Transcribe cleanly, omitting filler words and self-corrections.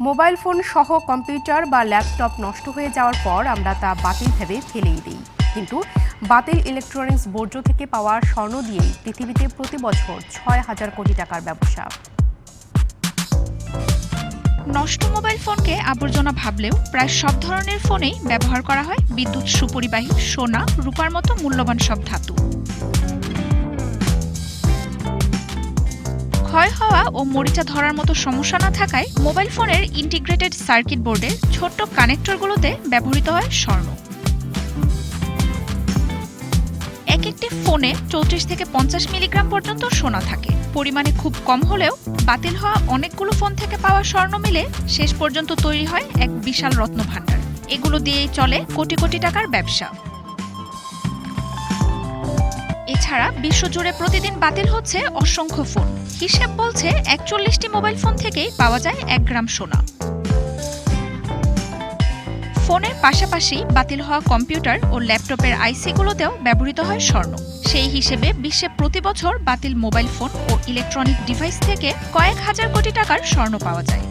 Mobile phone সহ computer বা laptop নষ্ট হয়ে যাওয়ার পর আমরা তা বাতিল ভেবে ফেলেই দিই, কিন্তু বাতিল ইলেকট্রনিক্স বর্জ্য থেকে পাওয়া স্বর্ণ দিয়েই পৃথিবীতে প্রতি বছর ৬,০০০ কোটি টাকার ব্যবসা। নষ্ট মোবাইল ফোনকে আবর্জনা ভাবলেও প্রায় সব ধরনের ফোনেই ব্যবহার করা হয় বিদ্যুৎ সুপরিবাহী সোনা, রূপার মতো মূল্যবান সব ধাতু। ক্ষয় হওয়া ও মরিচা ধরার মতো সমস্যা না থাকায় মোবাইল ফোনের ইন্টিগ্রেটেড সার্কিট বোর্ডের ছোট্ট কানেক্টরগুলোতে ব্যবহৃত হয় স্বর্ণ। একটি ফোনে ৩৪ থেকে ৫০ মিলিগ্রাম পর্যন্ত সোনা থাকে। পরিমাণে খুব কম হলেও বাতিল হওয়া অনেকগুলো ফোন থেকে পাওয়া স্বর্ণ মিলে শেষ পর্যন্ত তৈরি হয় এক বিশাল রত্নভাণ্ডার। এগুলো দিয়েই চলে কোটি কোটি টাকার ব্যবসা। এছাড়া বিশ্বজুড়ে প্রতিদিন বাতিল হচ্ছে অসংখ্য ফোন। হিসেব বলছে ৪১টি মোবাইল ফোন থেকেই পাওয়া যায় ১ গ্রাম সোনা। ফোনের পাশাপাশি বাতিল হওয়া কম্পিউটার ও ল্যাপটপের আইসিগুলোতেও ব্যবহৃত হয় স্বর্ণ। সেই হিসেবে বিশ্বে প্রতি বছর বাতিল মোবাইল ফোন ও ইলেকট্রনিক ডিভাইস থেকে কয়েক হাজার কোটি টাকার স্বর্ণ পাওয়া যায়।